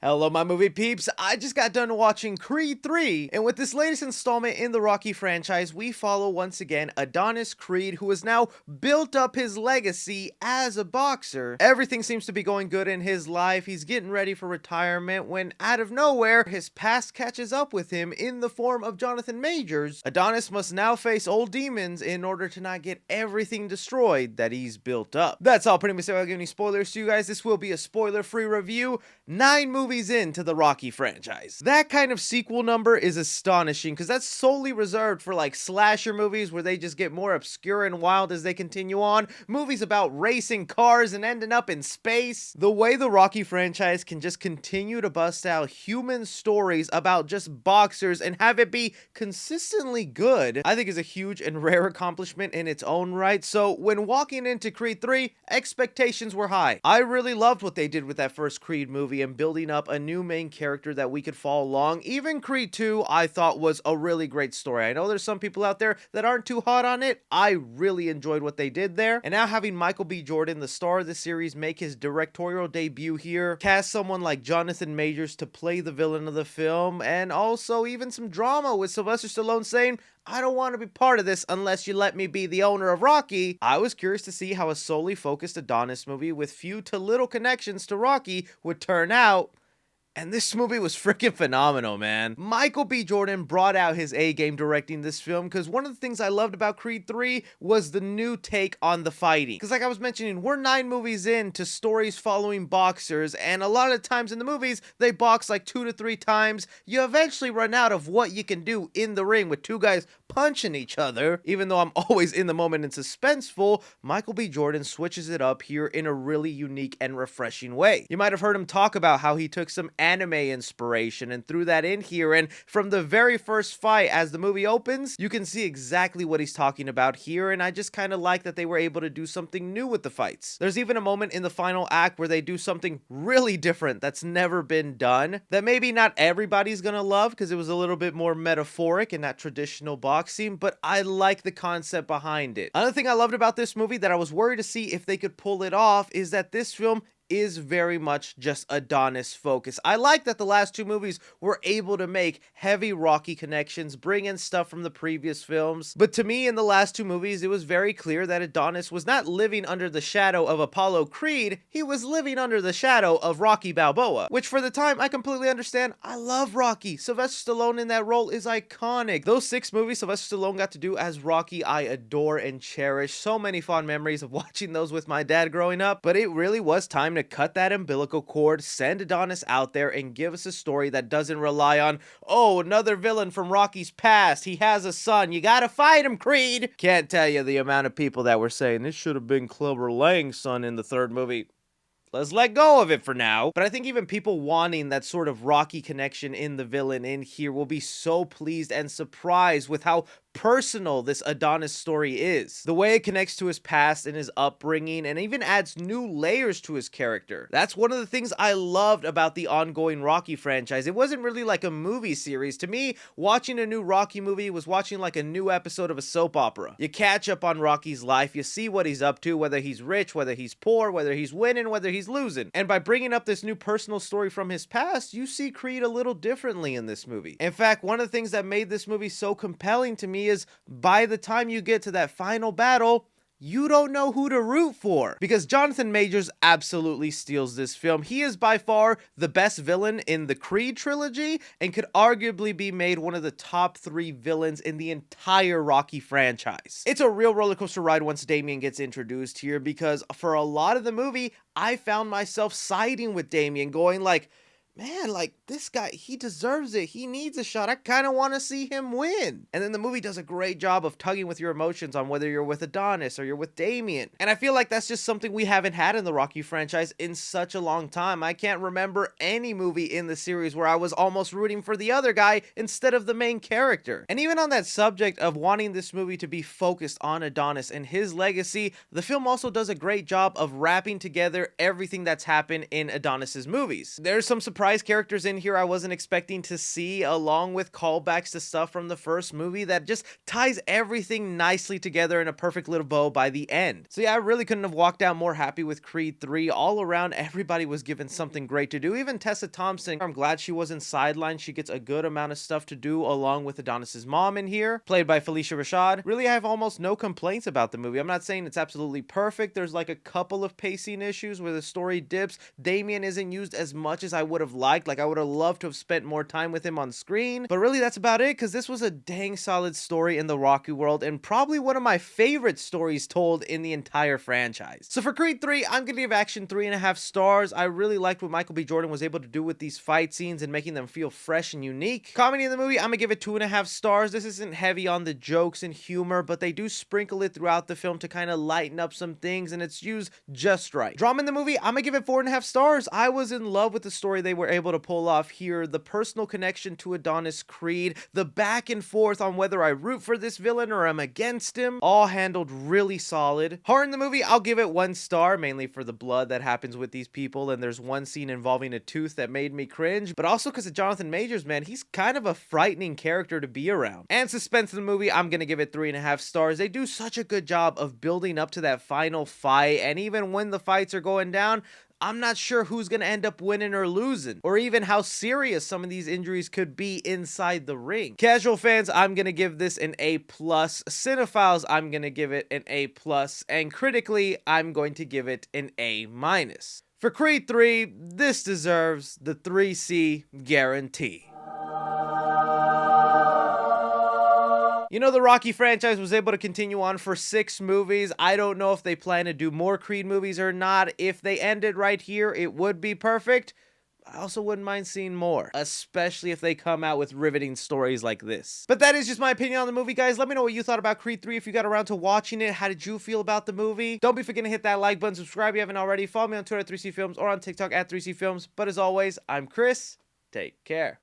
Hello, my movie peeps. I just got done watching Creed 3, and with this latest installment in the Rocky franchise, we follow once again Adonis Creed, who has now built up his legacy as a boxer. Everything seems to be going good in his life. He's getting ready for retirement when, out of nowhere, his past catches up with him in the form of Jonathan Majors. Adonis must now face old demons in order to not get everything destroyed that he's built up. That's all pretty much. I'll give any spoilers to you guys. This will be a spoiler-free review. 9 movies into the Rocky franchise. That kind of sequel number is astonishing because that's solely reserved for like slasher movies where they just get more obscure and wild as they continue on. Movies about racing cars and ending up in space. The way the Rocky franchise can just continue to bust out human stories about just boxers and have it be consistently good, I think is a huge and rare accomplishment in its own right. So when walking into Creed 3, expectations were high. I really loved what they did with that first Creed movie and building up a new main character that we could follow along. Even Creed 2 I thought was a really great story. I know there's some people out there that aren't too hot on it. I really enjoyed what they did there. And now having Michael B. Jordan, the star of the series, make his directorial debut here, cast someone like Jonathan Majors to play the villain of the film, and also even some drama with Sylvester Stallone saying, "I don't want to be part of this unless you let me be the owner of Rocky." I was curious to see how a solely focused Adonis movie with few to little connections to Rocky would turn out. And this movie was freaking phenomenal, man. Michael B. Jordan brought out his A-game directing this film because one of the things I loved about Creed 3 was the new take on the fighting. Because like I was mentioning, we're 9 movies into stories following boxers, and a lot of times in the movies, they box like 2 to 3 times. You eventually run out of what you can do in the ring with 2 guys punching each other. Even though I'm always in the moment and suspenseful, Michael B. Jordan switches it up here in a really unique and refreshing way. You might have heard him talk about how he took some anime inspiration and threw that in here, and from the very first fight as the movie opens, you can see exactly what he's talking about here, and I just kind of like that they were able to do something new with the fights. There's even a moment in the final act where they do something really different that's never been done, that maybe not everybody's gonna love because it was a little bit more metaphoric and not traditional boxing, but I like the concept behind it. Another thing I loved about this movie that I was worried to see if they could pull it off is that this film is very much just Adonis focus. I like that the last 2 movies were able to make heavy Rocky connections, bring in stuff from the previous films. But to me, in the last 2 movies, it was very clear that Adonis was not living under the shadow of Apollo Creed, he was living under the shadow of Rocky Balboa, which for the time, I completely understand. I love Rocky. Sylvester Stallone in that role is iconic. Those 6 movies Sylvester Stallone got to do as Rocky, I adore and cherish. So many fond memories of watching those with my dad growing up, but it really was time to cut that umbilical cord, send Adonis out there, and give us a story that doesn't rely on, oh, another villain from Rocky's past, he has a son, you gotta fight him, Creed. Can't tell you the amount of people that were saying this should have been Clubber Lang's son in the 3rd movie. Let's let go of it for now. But I think even people wanting that sort of Rocky connection in the villain in here will be so pleased and surprised with how personal this Adonis story is. The way it connects to his past and his upbringing and even adds new layers to his character. That's one of the things I loved about the ongoing Rocky franchise. It wasn't really like a movie series. To me, watching a new Rocky movie was watching like a new episode of a soap opera. You catch up on Rocky's life, you see what he's up to, whether he's rich, whether he's poor, whether he's winning, whether he's losing. And by bringing up this new personal story from his past, you see Creed a little differently in this movie. In fact, one of the things that made this movie so compelling to me is by the time you get to that final battle, you don't know who to root for, because Jonathan Majors absolutely steals this film. He is by far the best villain in the Creed trilogy and could arguably be made one of the top 3 villains in the entire Rocky franchise. It's a real roller coaster ride once Damien gets introduced here, because for a lot of the movie, I found myself siding with Damien, going like, man, like, this guy, he deserves it. He needs a shot. I kind of want to see him win. And then the movie does a great job of tugging with your emotions on whether you're with Adonis or you're with Damien. And I feel like that's just something we haven't had in the Rocky franchise in such a long time. I can't remember any movie in the series where I was almost rooting for the other guy instead of the main character. And even on that subject of wanting this movie to be focused on Adonis and his legacy, the film also does a great job of wrapping together everything that's happened in Adonis's movies. There's some surprising surprise characters in here I wasn't expecting to see, along with callbacks to stuff from the first movie that just ties everything nicely together in a perfect little bow by the end. So yeah, I really couldn't have walked out more happy with Creed 3. All around, everybody was given something great to do. Even Tessa Thompson, I'm glad she wasn't sidelined. She gets a good amount of stuff to do along with Adonis's mom in here, played by Felicia Rashad. Really, I have almost no complaints about the movie. I'm not saying it's absolutely perfect. There's like a couple of pacing issues where the story dips. Damien isn't used as much as I would have liked. Like, I would have loved to have spent more time with him on screen. But really, that's about it, because this was a dang solid story in the Rocky world, and probably one of my favorite stories told in the entire franchise. So for Creed 3, I'm gonna give action 3.5 stars. I really liked what Michael B. Jordan was able to do with these fight scenes and making them feel fresh and unique. Comedy in the movie, I'm gonna give it 2.5 stars. This isn't heavy on the jokes and humor, but they do sprinkle it throughout the film to kind of lighten up some things, and it's used just right. Drama in the movie, I'm gonna give it 4.5 stars. I was in love with the story they were able to pull off here. The personal connection to Adonis Creed, the back and forth on whether I root for this villain or I'm against him, all handled really solid. Horror in the movie, I'll give it 1 star, mainly for the blood that happens with these people, and there's one scene involving a tooth that made me cringe, but also because of Jonathan Majors, man, he's kind of a frightening character to be around. And suspense in the movie, I'm gonna give it 3.5 stars. They do such a good job of building up to that final fight, and even when the fights are going down, I'm not sure who's going to end up winning or losing, or even how serious some of these injuries could be inside the ring. Casual fans, I'm going to give this an A+. Cinephiles, I'm going to give it an A+. And critically, I'm going to give it an A-. For Creed 3, this deserves the 3C guarantee. You know, the Rocky franchise was able to continue on for 6 movies. I don't know if they plan to do more Creed movies or not. If they ended right here, it would be perfect. I also wouldn't mind seeing more, especially if they come out with riveting stories like this. But that is just my opinion on the movie, guys. Let me know what you thought about Creed 3 if you got around to watching it. How did you feel about the movie? Don't be forgetting to hit that like button, subscribe if you haven't already. Follow me on Twitter at 3C Films or on TikTok at 3C Films. But as always, I'm Chris. Take care.